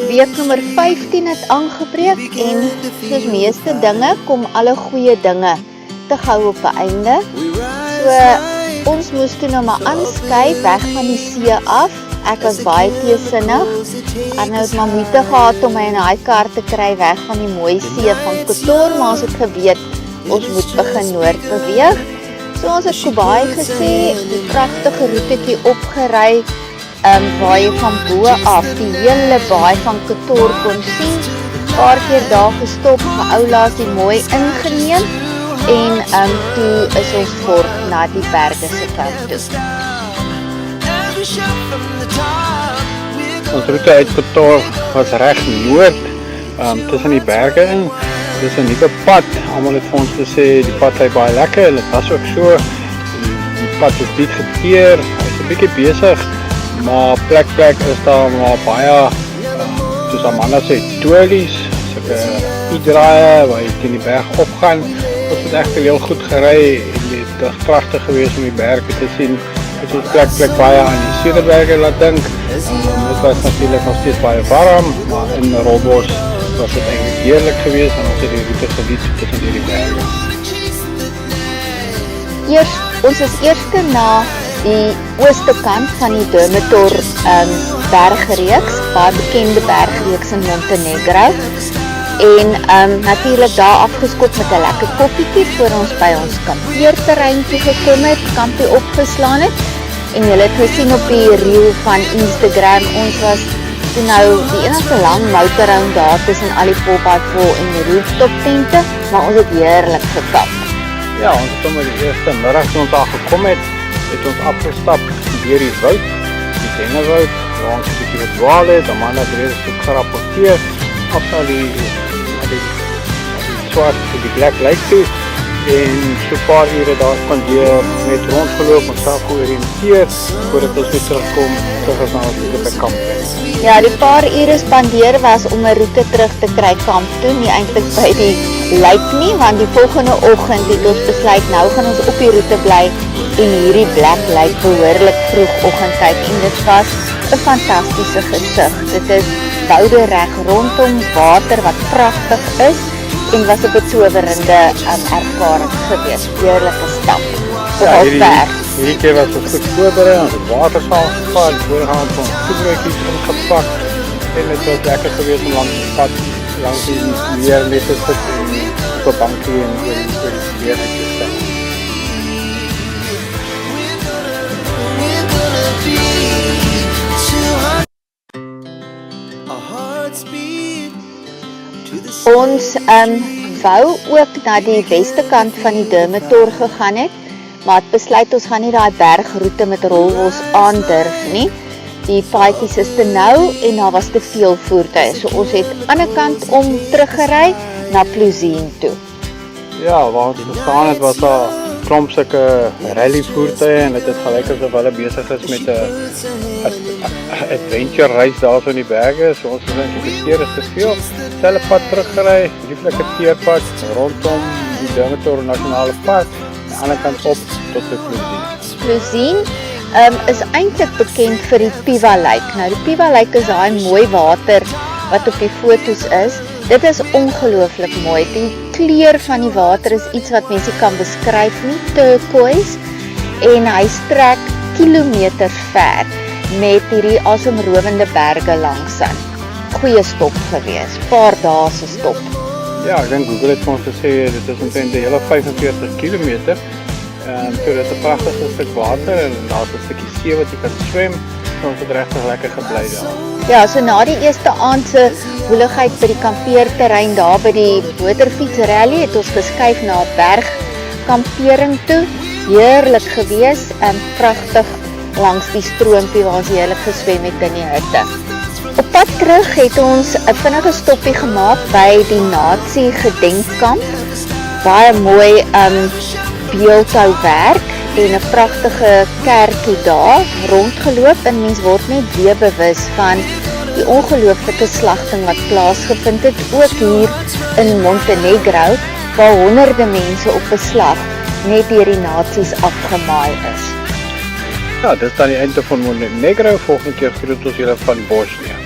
Week nummer 15 het aangebreek en soos meeste dinge kom alle goeie dinge te gou op 'n einde. So ons moes toe nou maar aanskei weg van die see af. Ek was baie teesinnig. Arno het maar moeite gehad om my in daai kar te kry weg van die mooi see van Kotor, maar ons het geweet ons moet begin noord beweeg. So ons het Kobai gesê, die pragtige roetetjie opgery, waar jy van bo af die hele baai van Kotor kon sien. Paar keer daar gestop, my oulaas die mooi ingeneem en toe is ons voort na die berge se kant toe. Ons roete uit Kotor was reg noord, tussen die berge in. Dis 'n nuwe pad. Almal het vir ons gesê die pad is baie lekker en dit was ook so. Die pad is diep geteer, hy's 'n bietjie besig, maar plek is daar maar baie, soos Amanda sê, toelies, sulke e-draaie waar jy teen die berg opgaan. Ons het echt heel goed gery en dit is pragtig geweest om die berge te sien. Het is plek baie aan die Cederberge laat dink. Dit was natuurlijk nog steeds baie warm, maar in Rolbos was het eigenlijk heerlijk geweest en ons het die route geniet tussen die berge. Ons is eers na die ooste kant van die Durmitor bergreeks, baie bekende bergreeks in Montenegro. En natuurlijk daar afgeskop met 'n lekker koffietjie voor ons by ons kampeerterreintjie gekom het, kampie opgeslaan het. En julle het gesien op die reel van Instagram, ons was toe nou die enigste lang motorround daar tussen al die pop-up vol en die rooftop tente, maar ons het heerlik gekamp. Ja, ons het sommer die eerste middag toe ons daar gekom het ons afgestap deur die woud, die Dengewoud, waar ons 'n bietjie gedwaal het, Amanda het reeds goed gerapporteer af na die swart, die Black Lake toe, en so 'n paar ure daar spandeer, net rondgeloop, ons self georiënteer, voordat ons weer terug is na ons route by kamp. Ja, die paar ure spandeer was om 'n route terug te kry kamp toe, nie eintlik by die lake nie, want die volgende oggend het ons besluit, nou gaan ons op die route bly, en hierdie Black Lake behoorlik vroegoggendtyd, en dit was 'n fantastiese gesig. Dit is woude reg rondom, water wat pragtig is, en was 'n betowerende ervaring geweest, heerlike stap op berg. Hierdie keer was ons goed voorberei, ons het waterval gevaar, voorgaan van voetbroodjies ingepak, en het was lekker geweest om langs die pad, langs die meer net te sit en op 'n bankie en oor die weer uit te stap. Ons wou ook na die weste kant van die Durmitor gegaan het, maar het besluit ons gaan nie daai bergroete met rolwels aandurf nie. Die paadjies is te nou en daar was te veel voertuie, so ons het aan die kant om teruggery na Pluzien toe. Ja, waar ons gestaan het was daar klomp sulke rally voertuie en dit het gelyk asof hulle besig is met 'n adventure reis daar so in die berge, so ons het geïnteresseerd is te veel. Selfe pad teruggery, lieflike teerpad rondom die Durmitor Nasionale Park, aan die ander kant op tot by Pluzien. Pluzien is eintlik bekend vir die Piva Lake. Nou die Piva Lake is daai mooi water wat op die foto's is. Dit is ongelooflik mooi. Die kleur van die water is iets wat mense kan beskryf nie, turquoise, en hy strek kilometers ver met hierdie asemrowende berge langsaan. Goeie stop gewees, paar dae se stop. Ja, ek dink Google het vir ons gesê dit is omtrent 'n hele 45 kilometer. So dit is 'n pragtige stuk water en daar's 'n stukkie see wat jy kan swem. Ons het regtig lekker gebly daar. Ja, so na die eerste aand se woeligheid by die kampeerterrein daar by die motorfietsrally het ons geskuif na 'n bergkampering toe. Heerlik gewees en pragtig langs die stroompie waar ons heerlik geswem het in die hitte. Op pad terug het ons 'n vinnige stoppie gemaak by die Nazi gedenkkamp. Baie mooi beeldhouwerk en 'n pragtige kerkie daar rondgeloop en mens word net weer bewus van die ongelooflike slagting wat plaasgevind het, ook hier in Montenegro, waar honderde mense op 'n slag net deur die Nazis afgemaai is. Ja, dis dan die einde van Montenegro. Volgende keer groet ons julle van Bosnië.